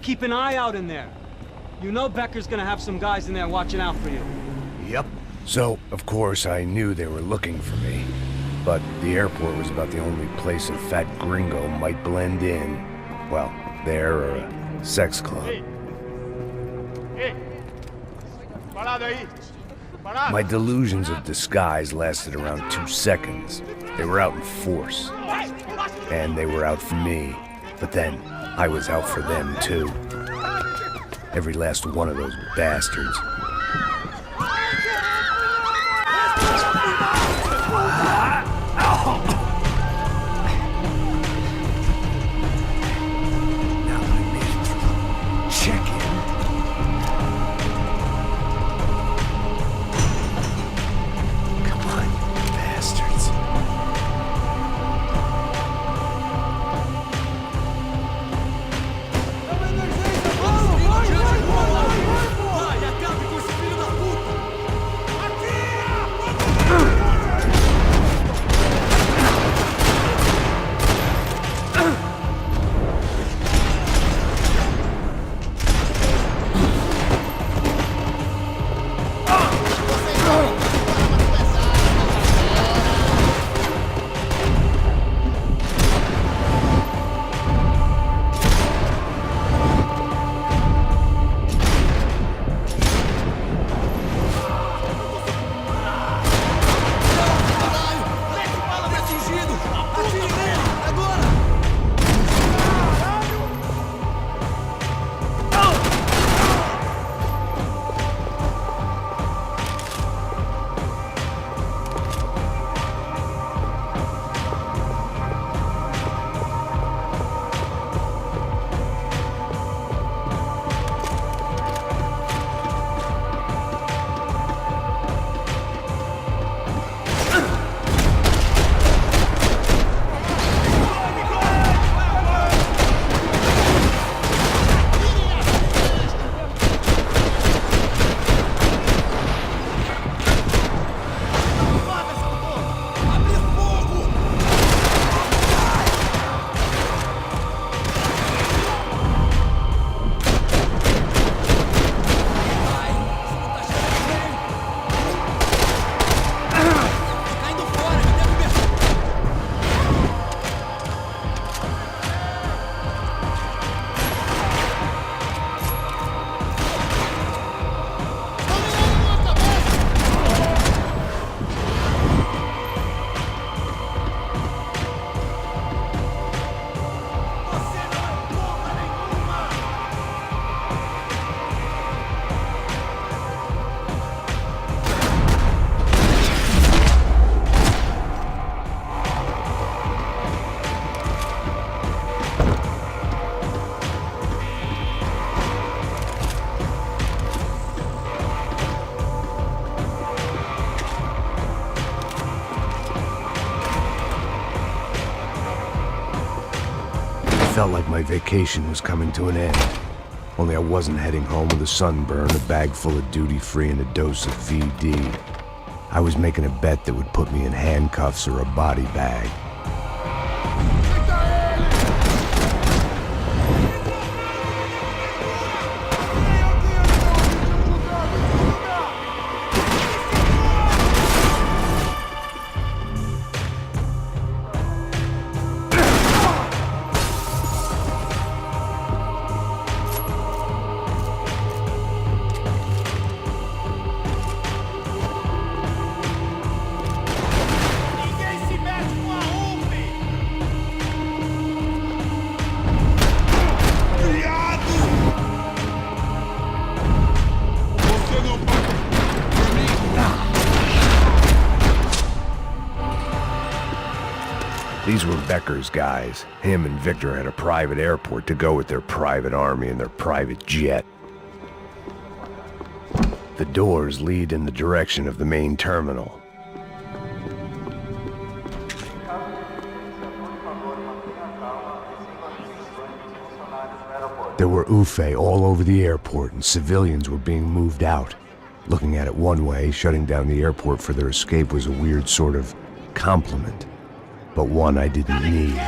keep an eye out in there. You know Becker's gonna have some guys in there watching out for you. Yep. So, of course, I knew they were looking for me. But the airport was about the only place a fat gringo might blend in. Well, there or a sex club. My delusions of disguise lasted around 2 seconds. They were out in force. And they were out for me. But then, I was out for them too. Every last one of those bastards. Felt like my vacation was coming to an end. Only I wasn't heading home with a sunburn, a bag full of duty-free, and a dose of VD. I was making a bet that would put me in handcuffs or a body bag. These were Becker's guys. Him and Victor had a private airport to go with their private army and their private jet. The doors lead in the direction of the main terminal. There were UFE all over the airport, and civilians were being moved out. Looking at it one way, shutting down the airport for their escape was a weird sort of compliment, but one I didn't need.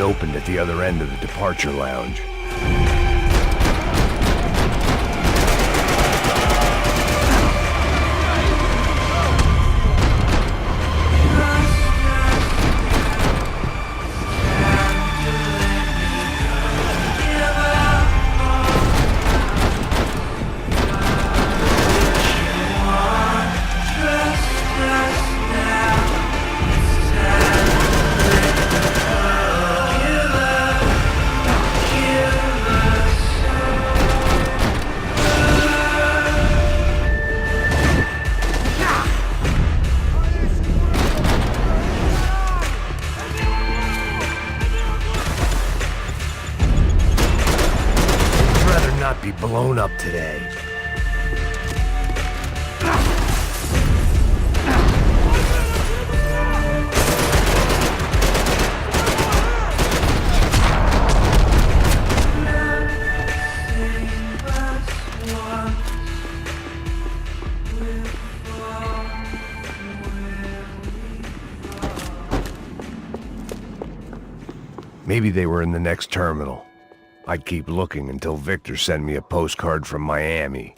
opened at the other end of the departure lounge. Be blown up today. Maybe they were in the next terminal. I'd keep looking until Victor sent me a postcard from Miami.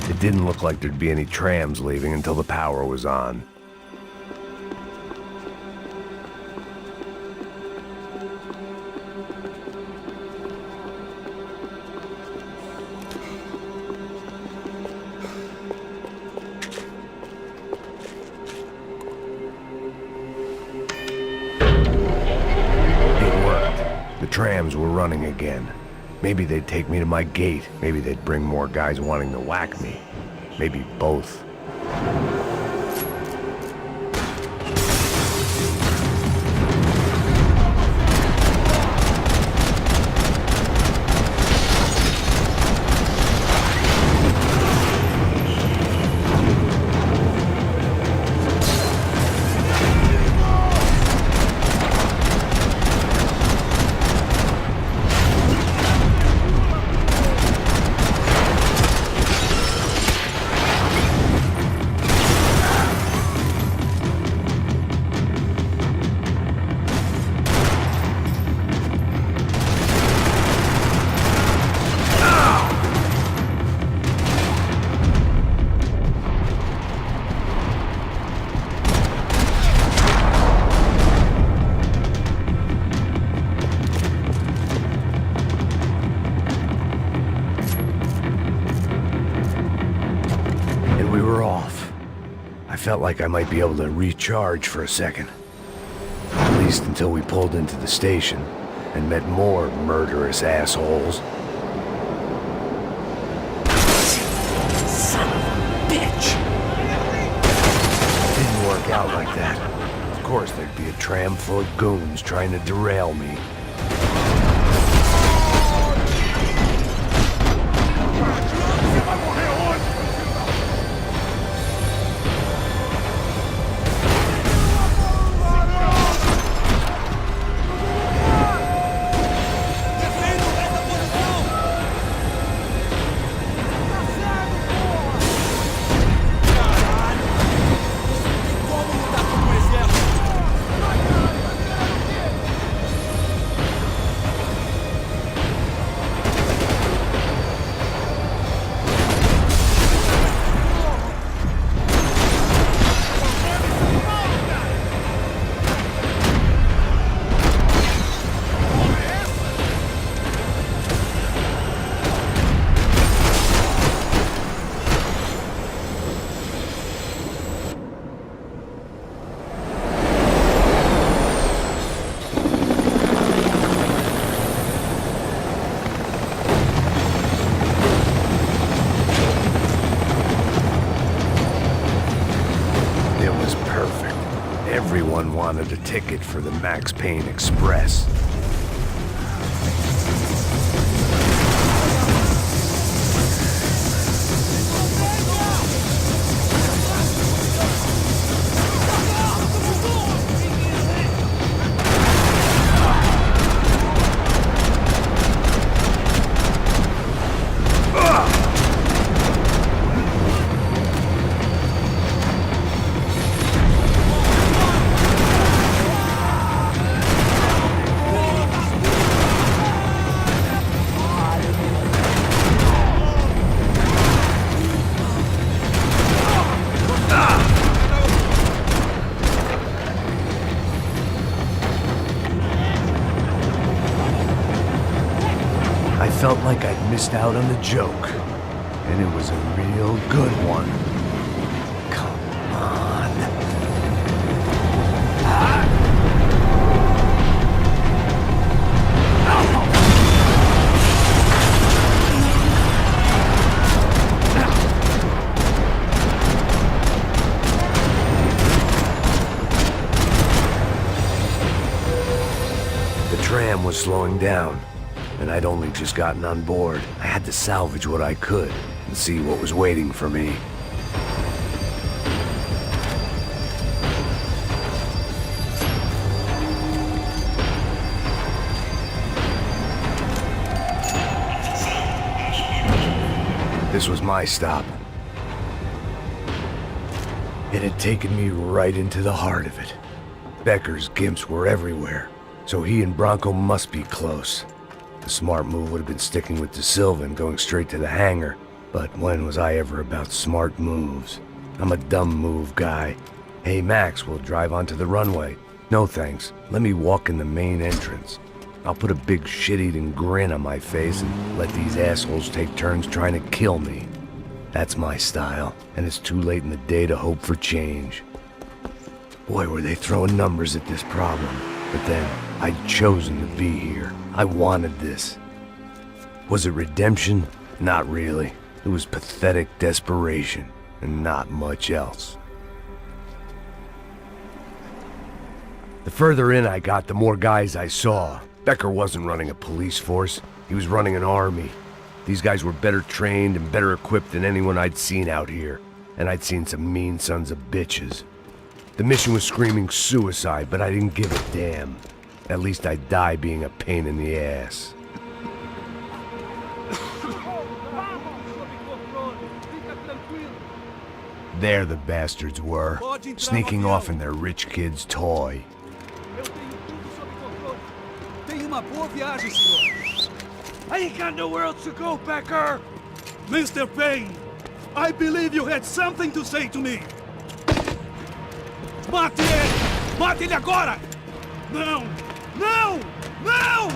It didn't look like there'd be any trams leaving until the power was on. It worked. The trams were running again. Maybe they'd take me to my gate. Maybe they'd bring more guys wanting to whack me. Maybe both. felt like I might be able to recharge for a second. At least until we pulled into the station and met more murderous assholes. Son of a bitch! Didn't work out like that. Of course there'd be a tram full of goons trying to derail me. Everyone wanted a ticket for the Max Payne Express. I felt like I'd missed out on the joke, and it was a real good one. Come on. The tram was slowing down, and I'd only just gotten on board. I had to salvage what I could and see what was waiting for me. This was my stop. It had taken me right into the heart of it. Becker's gimps were everywhere, so he and Bronco must be close. The smart move would have been sticking with De Silva and going straight to the hangar, but when was I ever about smart moves? I'm a dumb move guy. Hey Max, we'll drive onto the runway. No thanks, let me walk in the main entrance. I'll put a big shit-eating grin on my face and let these assholes take turns trying to kill me. That's my style, and it's too late in the day to hope for change. Boy, were they throwing numbers at this problem. But then, I'd chosen to be here. I wanted this. Was it redemption? Not really. It was pathetic desperation, and not much else. The further in I got, the more guys I saw. Becker wasn't running a police force. He was running an army. These guys were better trained and better equipped than anyone I'd seen out here. And I'd seen some mean sons of bitches. The mission was screaming suicide, but I didn't give a damn. At least I'd die being a pain in the ass. There the bastards were, sneaking off in their rich kid's toy. I ain't got nowhere else to go, Becker! Mr. Payne, I believe you had something to say to me. Mate ele! Mate ele agora! Não! Não! Não!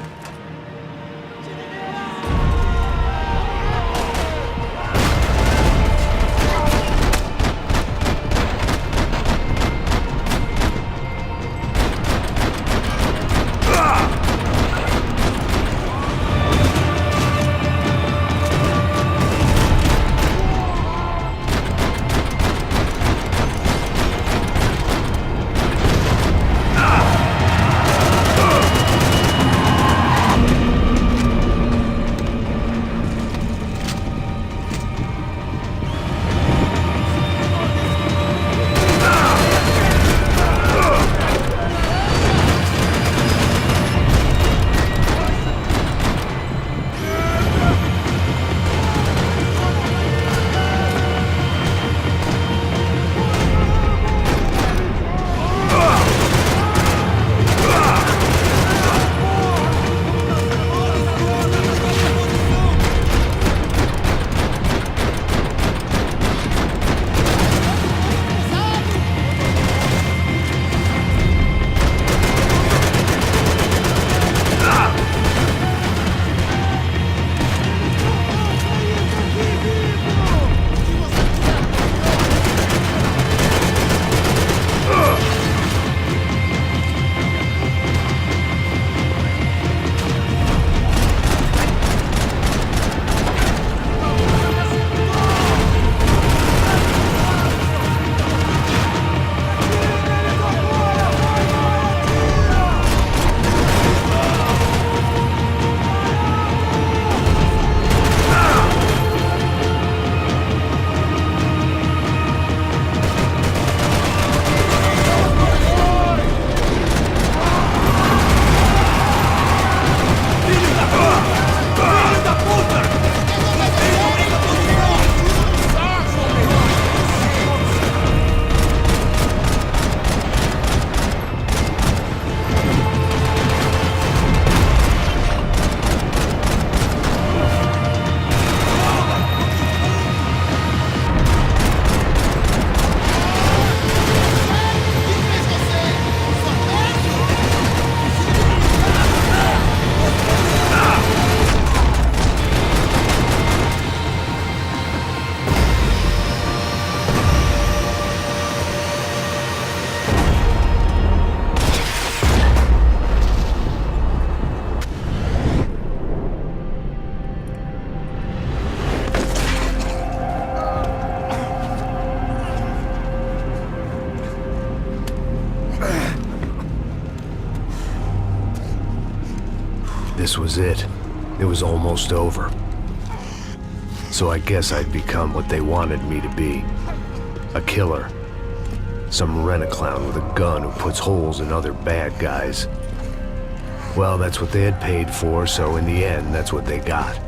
this was it. It was almost over. So I guess I'd become what they wanted me to be. A killer. Some rent-a-clown with a gun who puts holes in other bad guys. Well, that's what they had paid for, so in the end, that's what they got.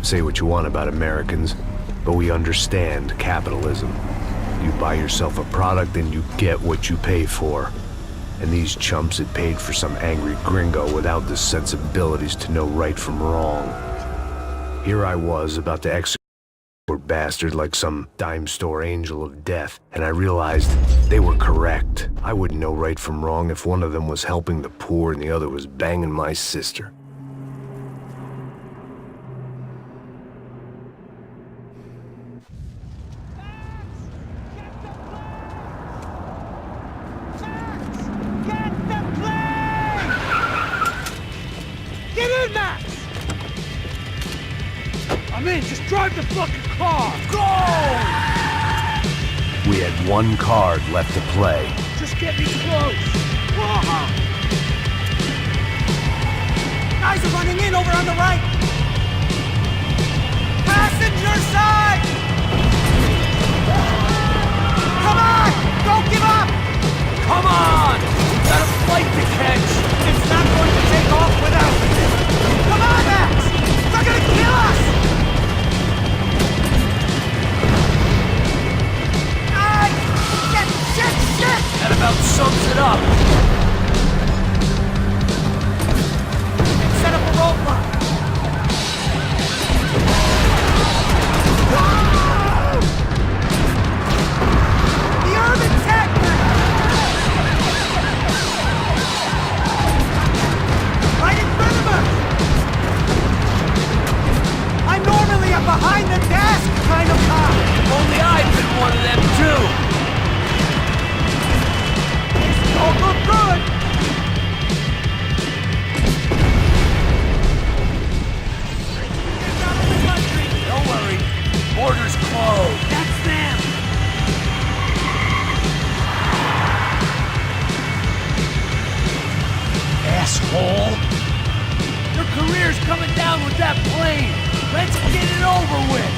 Say what you want about Americans, but we understand capitalism. You buy yourself a product and you get what you pay for. And these chumps had paid for some angry gringo without the sensibilities to know right from wrong. Here I was, about to execute a poor bastard like some dime store angel of death, and I realized they were correct. I wouldn't know right from wrong if one of them was helping the poor and the other was banging my sister. I'm in, just drive the fucking car! Go! We had one card left to play. Just get me close! Whoa! Guys are running in over on the right! Passenger side! Come on! Don't give up! Come on! We've got a flight to catch! It's not going to take off without us! Come on, Max! They're gonna kill us! That about sums it up. Set up a roadblock. The urban tech! Right in front of us! I'm normally a behind-the-desk kind of cop. Only I've been one of them, too. Don't look good! Don't worry. Border's closed. That's them! Asshole! Your career's coming down with that plane! Let's get it over with!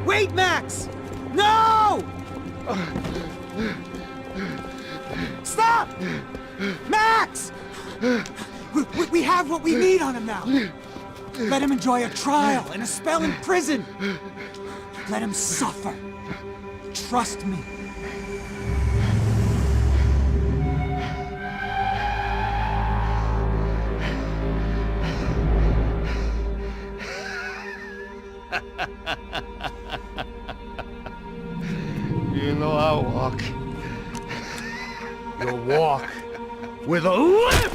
Wait, Max! No! Stop! Max! We have what we need on him now. Let him enjoy a trial and a spell in prison. Let him suffer. Trust me. You know I walk. You'll walk with a limp!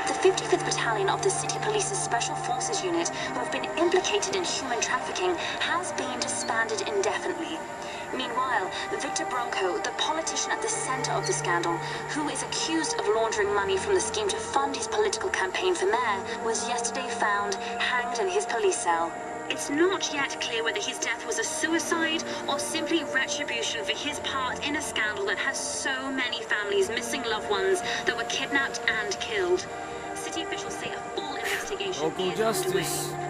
The 55th Battalion of the City Police's Special Forces Unit, who have been implicated in human trafficking, has been disbanded indefinitely. Meanwhile, Victor Bronco, the politician at the center of the scandal, who is accused of laundering money from the scheme to fund his political campaign for mayor, was yesterday found hanged in his police cell. It's not yet clear whether his death was a suicide or simply retribution for his part in a scandal that has so many families missing loved ones that were kidnapped and killed. City officials say a full investigation Local is justice. underway.